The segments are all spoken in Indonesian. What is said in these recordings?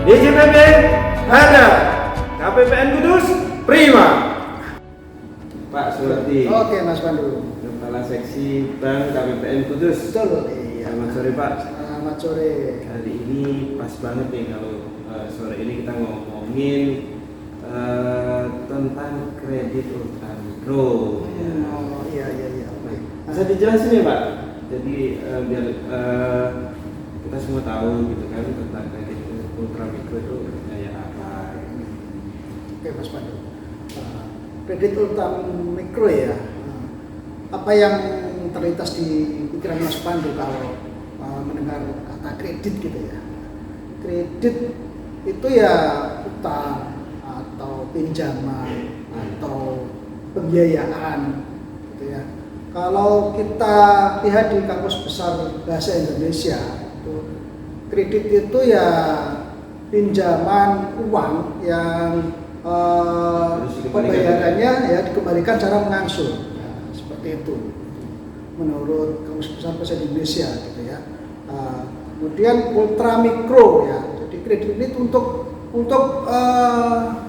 DJPP ada, KPPN Kudus prima. Pak Suwardi. Oke Mas Pandu. Kepala Seksi Bank KPPN Kudus. Betul. Iya. Selamat sore Pak. Selamat sore. Hari ini pas banget nih kalau sore ini kita ngomongin tentang kredit ultramikro. Oh iya. Bisa dijelasin ya Pak? Jadi biar kita semua tahu gitu kan tentang kredit ultramikro itu kayak apa. Oke Mas Pandu. Kredit ultramikro ya. Apa yang terlintas di pikiran Mas Pandu kalau mendengar kata kredit gitu ya? Kredit itu ya utang atau pinjaman atau pembiayaan gitu ya. Kalau kita lihat di Kamus Besar Bahasa Indonesia, itu kredit itu ya pinjaman uang yang pembayarannya ya dikembalikan secara mengangsur, ya, seperti itu menurut Kamus Besar Bahasa Indonesia gitu ya. Kemudian ultramikro ya, jadi kredit ini untuk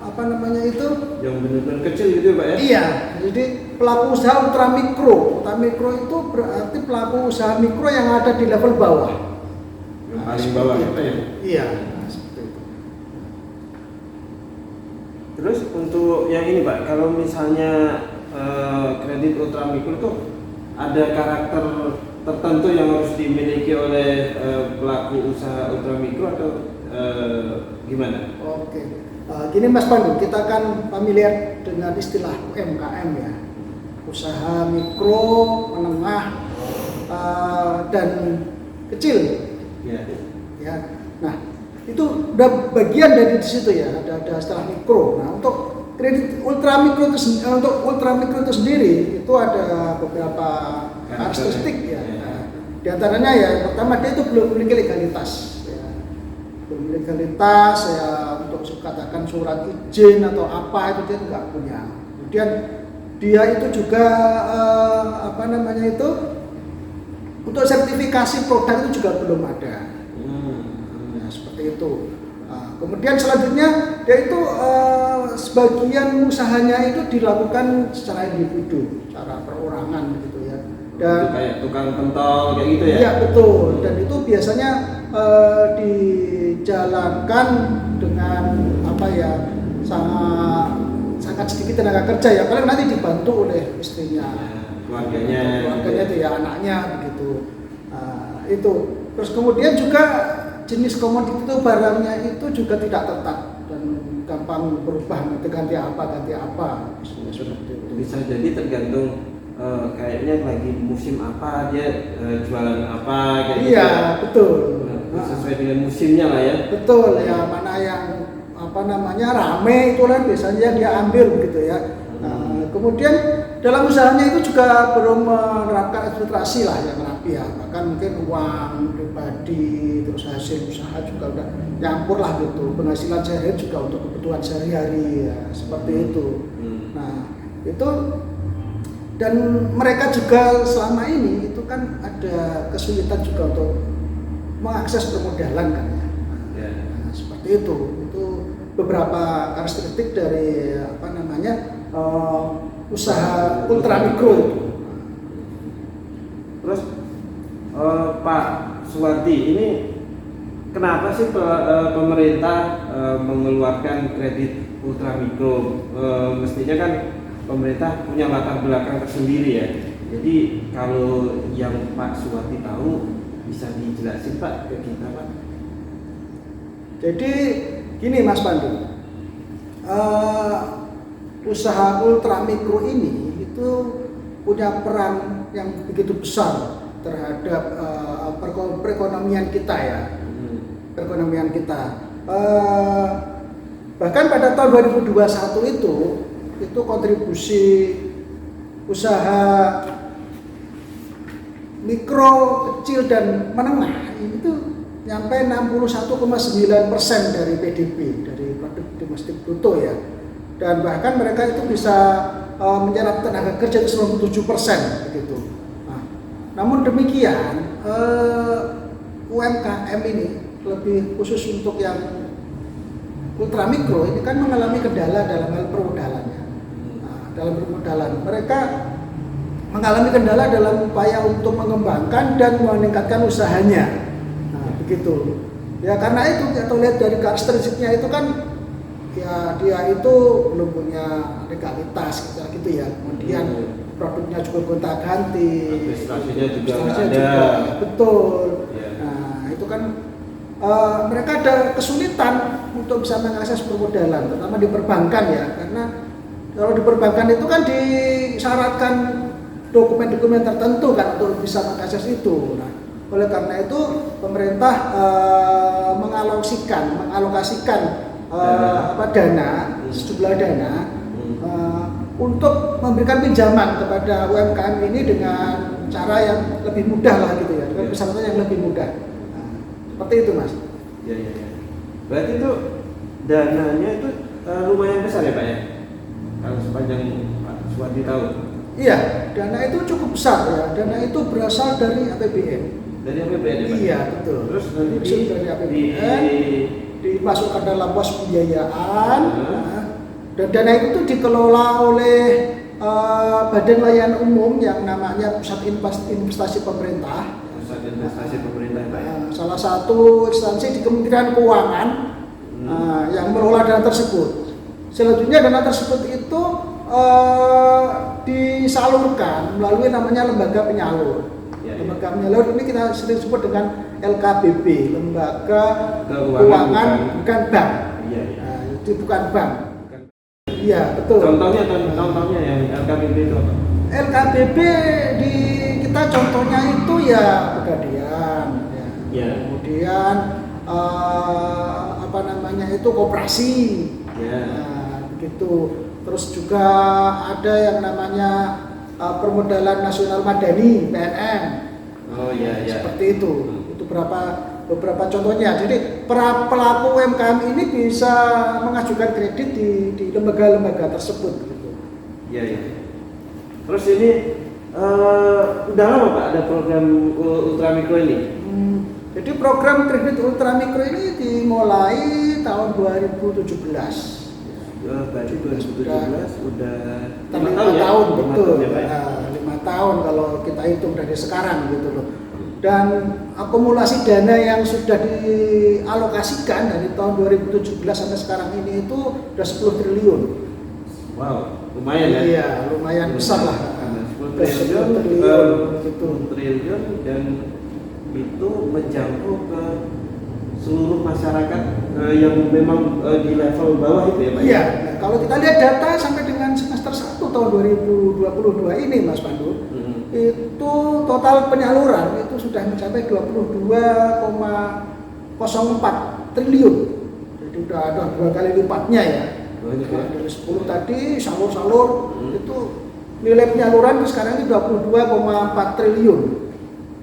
apa namanya itu? Yang benar-benar kecil gitu ya Pak ya? Iya, jadi pelaku usaha ultramikro. Ultramikro itu berarti pelaku usaha mikro yang ada di level bawah. Yang paling bawah ya Pak ya? Iya, seperti itu. Terus untuk yang ini Pak, kalau misalnya kredit ultramikro itu ada karakter tertentu yang harus dimiliki oleh pelaku usaha ultramikro atau gimana? Oke. Gini Mas Pandu, kita kan familiar dengan istilah UMKM ya, usaha mikro, menengah, dan kecil. Ya. Ya. Nah, itu udah bagian dari di situ ya, ada istilah mikro. Nah, untuk kredit ultramikro itu sendiri itu ada beberapa karakteristik ya. Nah, di antaranya ya, pertama dia itu belum memiliki legalitas. Legalitas ya, untuk katakan surat izin atau apa itu dia nggak punya. Kemudian dia itu juga untuk sertifikasi produk itu juga belum ada. Ya, seperti itu. Kemudian selanjutnya dia itu sebagian usahanya itu dilakukan secara individu, secara perorangan gitu ya. Dan kayak tukang pentol kayak gitu ya? Iya betul. Dan itu biasanya dijalankan dengan sangat sedikit tenaga kerja ya, paling nanti dibantu oleh istrinya, keluarganya itu ya, anaknya begitu. Itu terus kemudian juga jenis komoditi itu barangnya itu juga tidak tetap dan gampang berubah, ganti apa seperti itu. Bisa jadi tergantung kayaknya lagi musim apa dia jualan apa kayak gitu. Iya betul. Sesuai dengan musimnya lah ya. Betul ya, mana yang rame itu kan biasanya dia ambil begitu ya. Kemudian dalam usahanya itu juga belum menerapkan administrasi lah yang rapi ya, bahkan mungkin uang pribadi terus hasil usaha juga udah nyampur lah gitu, penghasilan sehari juga untuk kebutuhan sehari-hari ya, seperti itu. Nah itu, dan mereka juga selama ini itu kan ada kesulitan juga untuk mengakses permodalan kan ya. Nah, seperti itu beberapa karakteristik dari usaha ultramikro itu. Terus Pak Suwardi, ini kenapa sih pemerintah mengeluarkan kredit ultramikro? Mestinya kan pemerintah punya latar belakang tersendiri ya. Jadi kalau yang Pak Suwardi tahu bisa dijelasin Pak ke kita Pak. Jadi gini Mas Pandu, usaha ultramikro ini itu punya peran yang begitu besar terhadap perekonomian kita ya, perekonomian kita. Bahkan pada tahun 2021 itu kontribusi usaha mikro, kecil dan menengah itu nyampe 61,9% dari PDB, dari produk domestik bruto ya. Dan bahkan mereka itu bisa menyerap tenaga kerja itu 97% begitu. Namun demikian UMKM ini lebih khusus untuk yang ultramikro ini kan mengalami kendala dalam hal permodalannya. Nah, dalam permodalan mereka mengalami kendala dalam upaya untuk mengembangkan dan meningkatkan usahanya. Nah, begitu. Ya karena itu kita lihat dari karakteristiknya itu kan ya dia itu belum punya legalitas gitu ya. Kemudian produknya juga gonta-ganti. Administrasinya juga Administrasinya ada. juga, betul. Ya. Nah, itu kan mereka ada kesulitan untuk bisa mengakses permodalan, terutama di perbankan ya, karena kalau di perbankan itu kan disyaratkan dokumen-dokumen tertentu kan untuk bisa mengakses itu. Nah, oleh karena itu pemerintah mengalokasikan dana, sejumlah dana untuk memberikan pinjaman kepada UMKM ini dengan cara yang lebih mudah lah gitu ya, dengan persyaratan yang lebih mudah. Nah, seperti itu mas. Ya. Berarti itu dananya itu lumayan besar ya Pak ya? Kalau sepanjang Pak Suwadi tahu. Iya, dana itu cukup besar ya. Dana itu berasal dari APBN. Dari APBN ya Pak? Iya betul. Terus nanti dari APBN dimasukkan dalam pos pembiayaan. Nah, dan dana itu tuh dikelola oleh Badan Layanan Umum yang namanya Pusat Investasi Pemerintah. Pusat Investasi Pemerintah Pak ya? Salah satu instansi di Kementerian Keuangan yang mengelola dana tersebut. Selanjutnya dana tersebut itu disalurkan melalui namanya lembaga penyalur. Lembaga penyalur ini kita sering sebut dengan LKBB, Lembaga Keuangan bukan bank. Iya. Nah, itu bukan bank. Iya betul. Contohnya yang LKBB itu apa? LKBB di kita contohnya itu ya Pegadaian. Ya. Kemudian itu koperasi. Ya. Nah, begitu. Terus juga ada yang namanya Permodalan Nasional Madani (PNM). Oh iya. Seperti itu. Itu beberapa contohnya. Jadi pelaku UMKM ini bisa mengajukan kredit di lembaga-lembaga tersebut. Gitu. Iya. Terus ini udah lama Pak ada program ultramikro ini? Jadi program kredit ultramikro ini dimulai tahun 2017. Berarti 2017 udah 5 tahun ya? betul. 5 5 tahun kalau kita hitung dari sekarang gitu loh. Dan akumulasi dana yang sudah dialokasikan dari tahun 2017 sampai sekarang ini itu udah 10 triliun. Wow, lumayan ya? Iya, lumayan besar lah. 10 triliun dan itu menjangkau ke seluruh masyarakat yang memang di level bawah itu ya Pak? Iya, nah, kalau kita lihat data sampai dengan semester 1 tahun 2022 ini Mas Pandu, itu total penyaluran itu sudah mencapai 22,04 triliun. Jadi udah ada 2 kali lipatnya ya. Dari 10 tadi salur-salur itu nilai penyaluran sekarang ini 22,4 triliun.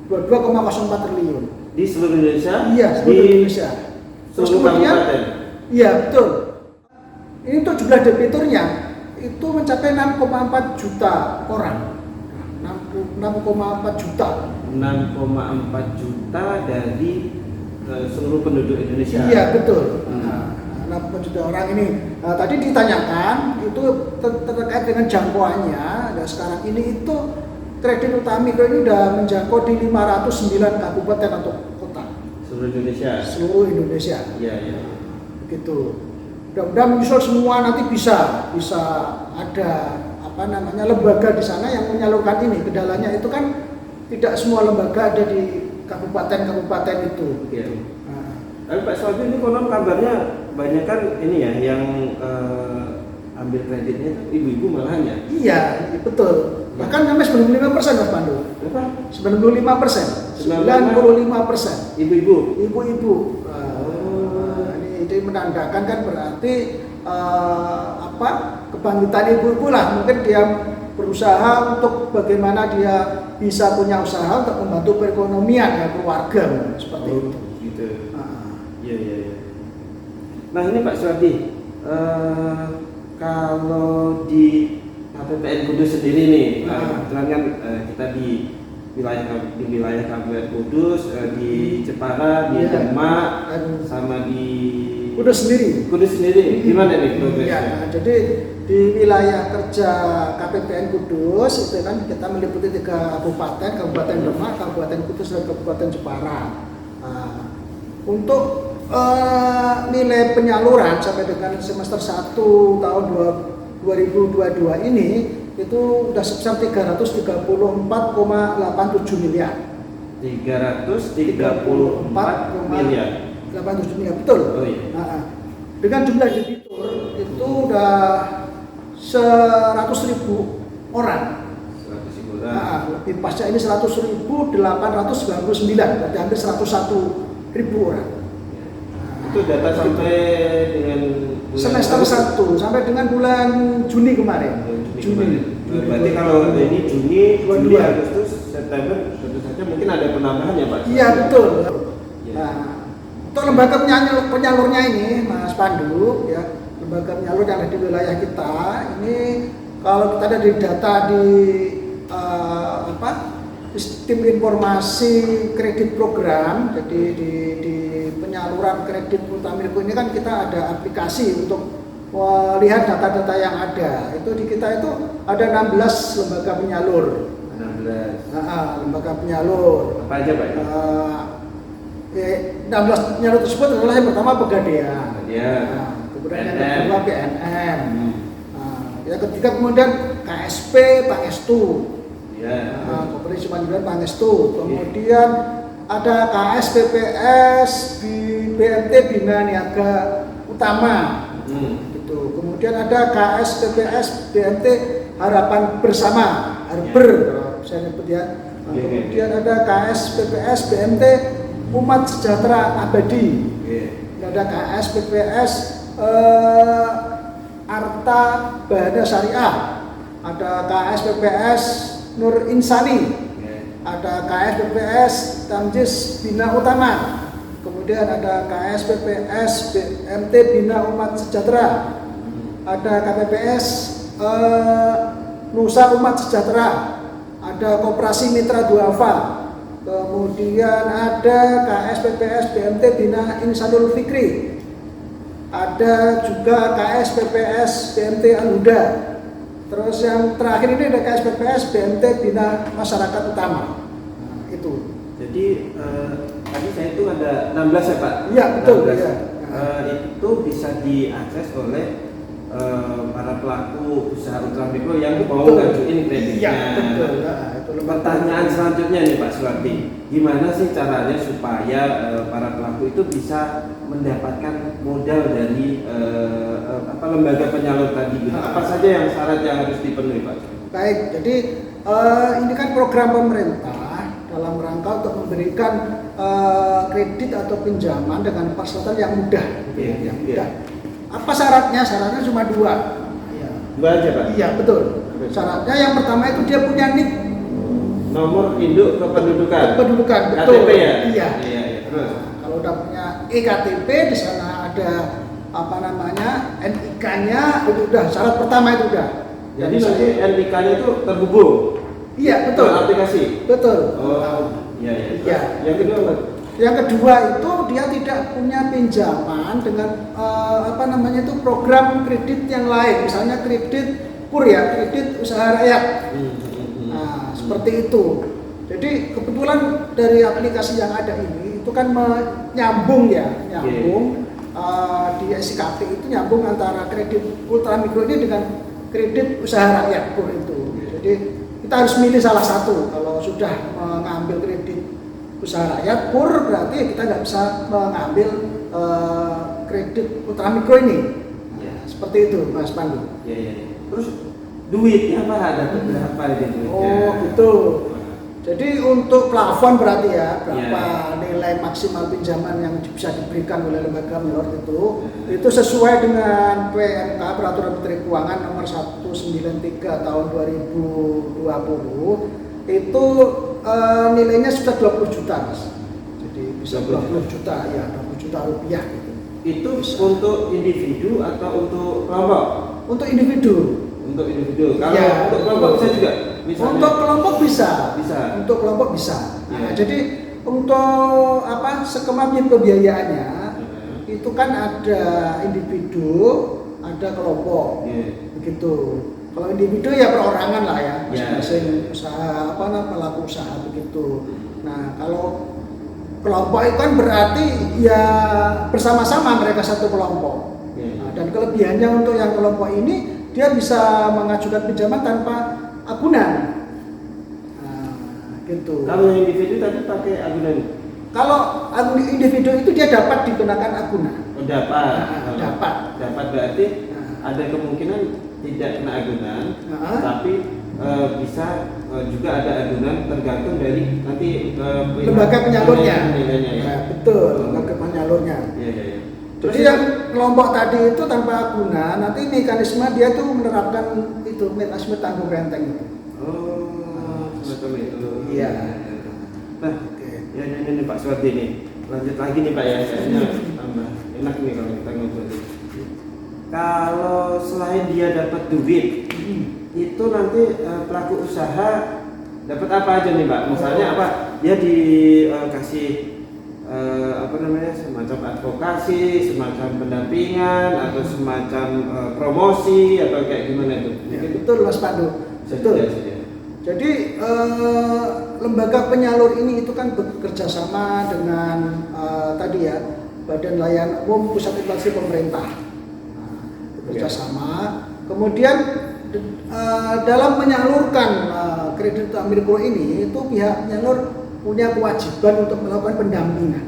22,04 triliun. Di seluruh Indonesia? Iya, seluruh Indonesia. Terus kemudian, iya betul. Ini untuk jumlah debiturnya itu mencapai 6,4 juta orang. 6,4 juta. 6,4 juta dari seluruh penduduk Indonesia. Iya betul. 6,4 juta orang ini. Tadi ditanyakan itu terkait dengan jangkauannya. Dan sekarang ini itu kredit ultramikro ini sudah menjangkau di 509 kabupaten atau kota. Seluruh Indonesia. Seluruh Indonesia. Iya. Begitu. Mudah-mudahan menyusul semua nanti bisa ada lembaga di sana yang menyalurkan ini. Kendalanya itu kan tidak semua lembaga ada di kabupaten-kabupaten itu. Iya. Tapi Pak Suwadi ini konon kabarnya banyak kan ini ya yang ambil kreditnya itu ibu-ibu malahan ya? Iya, betul. Bahkan sampai 95% Mas Pandu. Berapa? 95%. 95%. Ibu-ibu. Ini menandakan kan berarti kebangkitan ibu-ibu lah. Mungkin dia berusaha untuk bagaimana dia bisa punya usaha untuk membantu perekonomian ya keluarga seperti itu. Gitu. Iya. Nah ini Pak Suwadi, kalau di KPPN Kudus sendiri nih, kebetulan kan kita di wilayah Kabupaten Kudus, di Jepara, di Demak, sama di Kudus sendiri. Kudus sendiri. Gimana nih progresnya? Ya, jadi di wilayah kerja KPPN Kudus itu kan kita meliputi 3 kabupaten, Kabupaten Demak, Kabupaten Kudus, dan Kabupaten Jepara. Nah, untuk nilai penyaluran sampai dengan semester 1 tahun 2022 ini itu sudah sebesar 334,87 miliar. 334 miliar. 87 miliar, betul. Oh, iya. Nah, dengan jumlah debitur itu udah 100.000 orang. 100.000 orang. Nah, lebih pasca ini 100.899, berarti hampir 101.000 orang. Itu data sampai dengan bulan Semester 1 sampai dengan bulan Juni kemarin. Juni. Berarti kalau ini Juni, 22. Juli, Agustus, September tentu saja mungkin ada penambahan ya Pak? Iya betul. Ya. Nah, untuk lembaga penyalurnya ini Mas Pandu, ya, lembaga penyalur yang ada di wilayah kita ini kalau kita ada di data di sistem informasi kredit program, jadi di penyaluran kredit Ultramikro ini kan kita ada aplikasi untuk melihat data-data yang ada. Itu di kita itu ada 16 lembaga penyalur. 16. Lembaga penyalur. Apa aja Pak? 16 penyalur tersebut adalah yang pertama Pegadaian. Ya. Kemudian yang kedua BNM. Yang ketiga kemudian KSP Pangestu. Ya. Koperasi Mandiri Pangestu. Kemudian ada KSPPS BMT Bina Niaga Utama. Gitu. Kemudian ada KSPPS BMT Harapan Bersama, Harber, saya nyebut ya. Kemudian ada KSPPS BMT Umat Sejahtera Abadi. Ada KSPPS Arta Bahana Syariah. Ada KSPPS Nur Insani. Ada KSPPS Tamjiz Bina Utama. Kemudian ada KSPPS BMT Bina Umat Sejahtera. Ada KPPS Nusa Umat Sejahtera. Ada Koperasi Mitra Duafa. Kemudian ada KSPPS BMT Bina Insanul Fikri. Ada juga KSPPS BMT Al-Huda. Terus yang terakhir ini ada KSPPS BMT Bina Masyarakat Utama. Nah, itu. Jadi tadi saya itu ada 16 ya Pak? Iya betul. 16. Ya. Itu bisa diakses oleh para pelaku usaha ultramikro yang mau ngajuin kreditnya. Iya betul. Nah, itu pertanyaan selanjutnya nih Pak Suwardi, gimana sih caranya supaya para pelaku itu bisa mendapatkan modal dari lembaga penyalur tadi gitu? Apa saja yang syarat yang harus dipenuhi Pak? Baik, jadi ini kan program pemerintah dalam rangka untuk memberikan kredit atau pinjaman dengan persyaratan yang mudah, yang mudah. Apa syaratnya? Syaratnya cuma 2. Ya. 2 aja Pak? Iya betul. Syaratnya yang pertama itu dia punya NIK. Nomor induk kependudukan. Kependudukan, betul. KTP ya? Iya. Iya. Terus? Kalau udah punya eKTP, di sana ada NIK-nya, itu udah syarat pertama itu udah. Jadi nanti NIK-nya itu terhubung. Iya betul. Aplikasi. Betul. Oh, iya. Iya. Yang kedua, yang kedua itu dia tidak punya pinjaman dengan itu program kredit yang lain, misalnya kredit KUR ya, kredit usaha rakyat. Nah, seperti itu. Jadi kebetulan dari aplikasi yang ada ini itu kan menyambung di SIKP itu nyambung antara kredit ultramikro ini dengan kredit usaha rakyat KUR itu. Jadi kita harus milih salah satu. Kalau sudah mengambil kredit usaha rakyat KUR berarti kita nggak bisa mengambil kredit ultramikro ini. Ya, seperti itu Mas Pandu. Iya. Terus duitnya Pak ada berapa duitnya? Oh gitu. Jadi untuk plafon berarti ya berapa nilai maksimal pinjaman yang bisa diberikan oleh lembaga penyalur itu sesuai dengan PMK Peraturan Menteri Keuangan nomor 193 tahun 2020 itu nilainya sudah 20 juta Mas. Jadi bisa 20 juta ya, 20 juta rupiah gitu. Itu untuk individu atau untuk kelompok? Untuk individu. Untuk individu. Kalau untuk kelompok bisa juga. Misalnya. Untuk kelompok bisa. Untuk kelompok bisa. Nah, jadi untuk skema pembiayaannya itu kan ada individu, ada kelompok, begitu. Kalau individu ya perorangan lah ya, masing-masing usaha pelaku usaha begitu. Nah kalau kelompok itu kan berarti ya bersama-sama mereka satu kelompok. Nah, dan kelebihannya untuk yang kelompok ini dia bisa mengajukan pinjaman tanpa agunan. Nah, gitu. Kalau yang individu tadi pakai agunan. Kalau individu itu dia dapat dikenakan agunan. Oh, dapat. Dapat berarti ada kemungkinan tidak kena agunan, tapi bisa juga ada agunan tergantung dari nanti lembaga penyalurnya. Ya. Betul, lembaga penyalurnya. Ya. Jadi yang kelompok tadi itu tanpa agunan, nanti mekanisme dia tuh menerapkan itu mekanisme tanggung renteng itu. Oh, semacam itu. Iya. Nah, ya ini Pak Suwardi nih. Lanjut lagi nih Pak ya, kayaknya tambah enak nih kalau kita ngobrol. Kalau selain dia dapat duit, itu nanti pelaku usaha dapat apa aja nih Pak? Misalnya apa? Dia dikasih semacam advokasi, semacam pendampingan, atau semacam promosi atau kayak gimana itu? Ya, betul Mas Pandu. Betul. Jadi lembaga penyalur ini itu kan bekerja sama dengan tadi ya Badan Layanan Umum Pusat Instansi Pemerintah. Bekerja sama. Kemudian dalam menyalurkan kredit mikro ini itu pihak penyalur punya kewajiban untuk melakukan pendampingan.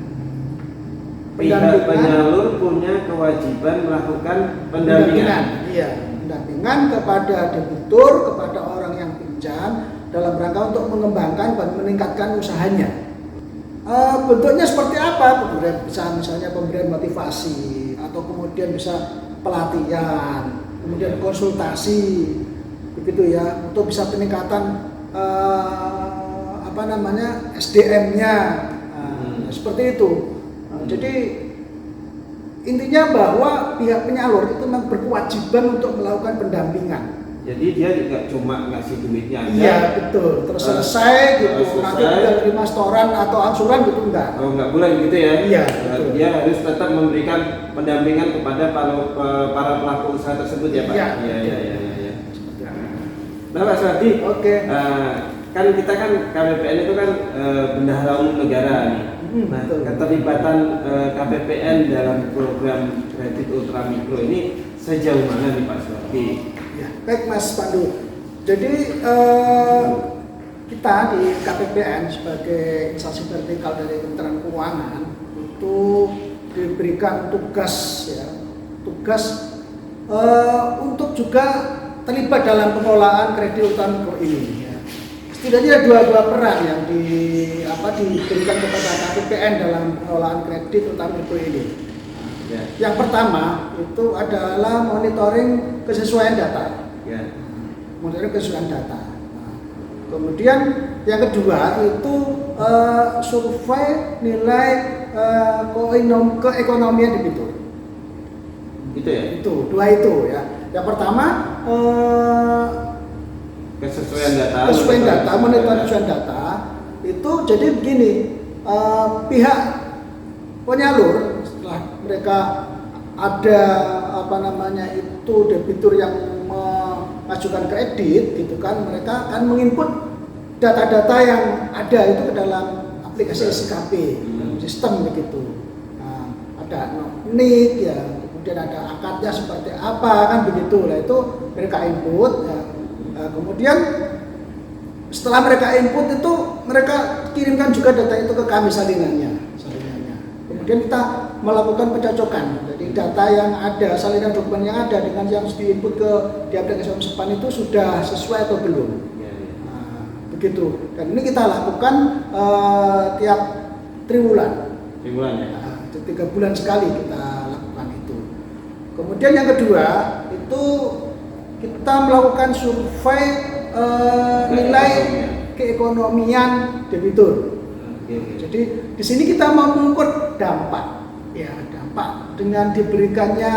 Pihak penyalur punya kewajiban melakukan pendampingan. Iya, pendampingan kepada debitur, kepada orang yang pinjam dalam rangka untuk mengembangkan dan meningkatkan usahanya. Bentuknya seperti apa? Bisa misalnya pemberian motivasi atau kemudian bisa pelatihan, kemudian konsultasi, begitu ya, untuk bisa peningkatan SDM-nya, seperti itu. Jadi intinya bahwa pihak penyalur itu memang berkewajiban untuk melakukan pendampingan. Jadi dia tidak cuma ngasih duitnya aja. Iya betul. Terus selesai gitu. Nanti tinggal terima setoran atau angsuran gitu enggak? Oh enggak boleh gitu ya? Iya. Dia harus tetap memberikan pendampingan kepada para pelaku usaha tersebut ya Pak. Iya. Nah Pak Suwardi. Oke. Kan kita kan KPPN itu kan bendahara umum negara nih. Nah keterlibatan KPPN dalam program kredit ultramikro ini sejauh mana nih Pak Suwardi? Ya, baik Mas Pandu. Jadi kita di KPPN sebagai instansi vertikal dari Kementerian Keuangan itu diberikan tugas untuk juga terlibat dalam pengelolaan kredit ultramikro ini. Ya. Setidaknya dua peran yang diberikan kepada KPPN dalam pengelolaan kredit ultramikro ini. Yang pertama itu adalah monitoring kesesuaian data. Monitoring kesesuaian data. Kemudian yang kedua itu survei nilai keekonomian debitur. Itu ya? Itu dua itu ya. Yang pertama kesesuaian data. Monitoring kesesuaian data itu jadi begini, pihak penyalur setelah mereka ada itu debitur yang mengajukan kredit gitu kan, mereka akan menginput data-data yang ada itu ke dalam aplikasi SKP sistem begitu. Nah, ada NIK ya, kemudian ada akadnya seperti apa kan begitu lah, itu mereka input ya. Kemudian setelah mereka input itu mereka kirimkan juga data itu ke kami salinannya. Kemudian kita melakukan pencocokan. Jadi data yang ada, salinan dokumen yang ada dengan yang diinput di aplikasi Omsepan itu sudah sesuai atau belum. Nah, begitu. Dan ini kita lakukan tiap triwulan. Triwulan ya. Nah, 3 bulan sekali kita lakukan itu. Kemudian yang kedua itu kita melakukan survei nilai keekonomian debitur. Jadi di sini kita mau mengukur dampak dengan diberikannya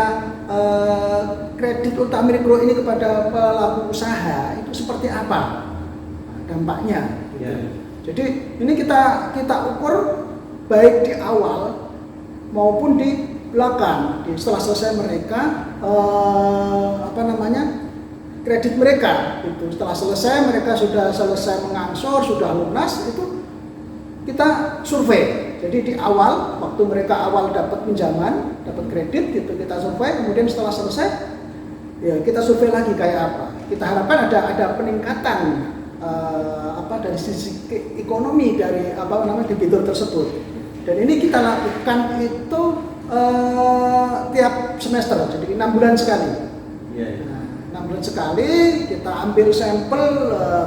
kredit ultramikro ini kepada pelaku usaha itu seperti apa dampaknya. Jadi ini kita ukur baik di awal maupun di belakang. Setelah selesai mereka kredit mereka itu, setelah selesai mereka sudah selesai mengangsur, sudah lunas, itu kita survei. Jadi di awal waktu mereka awal dapat pinjaman, dapat kredit itu kita survei, kemudian setelah selesai ya kita survei lagi kayak apa. Kita harapkan ada peningkatan dari sisi ekonomi dari debitur tersebut. Dan ini kita lakukan itu tiap semester, jadi 6 bulan sekali. Yeah. 6 bulan sekali kita ambil sampel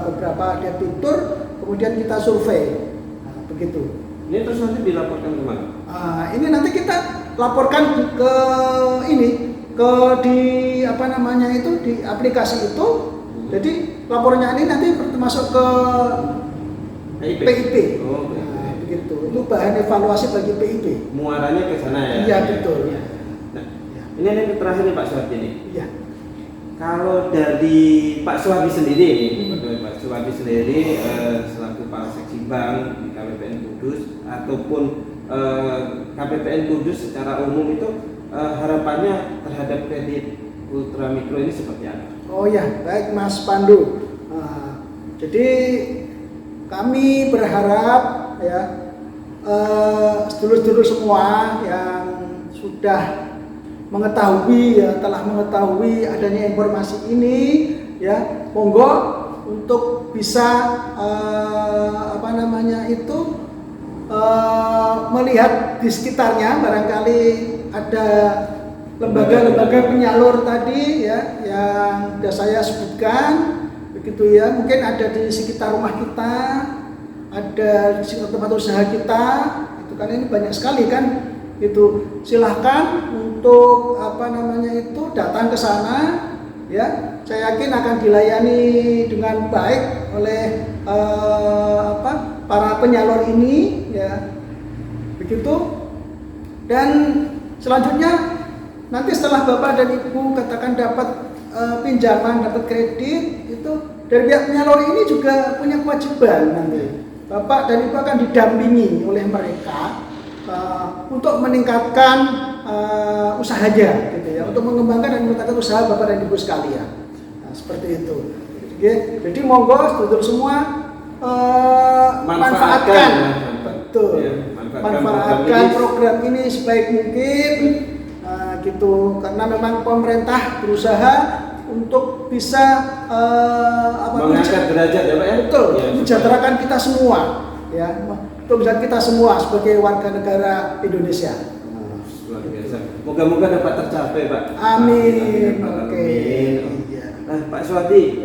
beberapa debitur, kemudian kita survei. Begitu. Ini terus nanti dilaporkan kemana? Ini nanti kita laporkan ke di aplikasi itu. Jadi laporannya ini nanti masuk ke PIP. Oh, begitu. Itu bahan evaluasi bagi PIP. Muaranya ke sana ya? Iya, betul. Nah, ini yang terakhir nih Pak Suwardi nih. Iya. Kalau dari Pak Suwardi sendiri, Pak Suwardi sendiri selaku Kepala Seksi Bank di KPPN Kudus ataupun KPPN Kudus secara umum itu harapannya terhadap kredit ultramikro ini seperti apa? Oh ya, baik Mas Pandu. Jadi kami berharap ya sedulur-sedulur semua yang sudah telah mengetahui adanya informasi ini, ya monggo untuk bisa melihat di sekitarnya, barangkali ada lembaga-lembaga penyalur tadi ya yang sudah saya sebutkan, begitu ya. Mungkin ada di sekitar rumah kita, ada di sekitar tempat usaha kita, itu kan ini banyak sekali kan. Itu silahkan untuk datang ke sana, ya saya yakin akan dilayani dengan baik oleh para penyalur ini, ya begitu. Dan selanjutnya nanti setelah Bapak dan Ibu katakan dapat pinjaman, dapat kredit, itu dari pihak penyalur ini juga punya kewajiban nanti. Bapak dan Ibu akan didampingi oleh mereka untuk meningkatkan usahanya, gitu ya, untuk mengembangkan dan meningkatkan usaha Bapak dan Ibu sekalian. Nah, seperti itu. Jadi monggo sedulur semua manfaatkan, betul, ya, manfaatkan program ini sebaik mungkin, gitu. Karena memang pemerintah berusaha untuk bisa mengangkat derajat ya Pak ya. Betul, ya, mensejahterakan kita semua, ya. Untuk bisa kita semua sebagai warga negara Indonesia. Luar biasa. Moga-moga dapat tercapai Pak. Amin. Oke. Iya. Nah Pak Suwardi,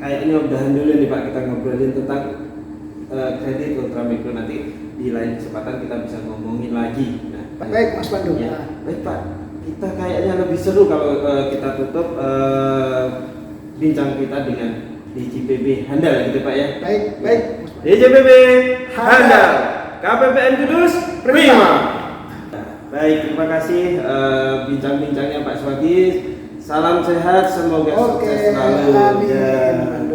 kayaknya udahan dulu nih Pak, kita ngobrolin tentang kredit ultramikro. Nanti di lain kesempatan kita bisa ngomongin lagi. Nah, baik Mas Pandu. Ya, baik Pak. Kita kayaknya lebih seru kalau kita tutup bincang kita dengan DJPB Handal gitu Pak ya. Baik. DJPB Handal, KPPN Kudus Prima. Baik, terima kasih bincang-bincangnya Pak Suwardi. Salam sehat, semoga sukses selalu. Amin.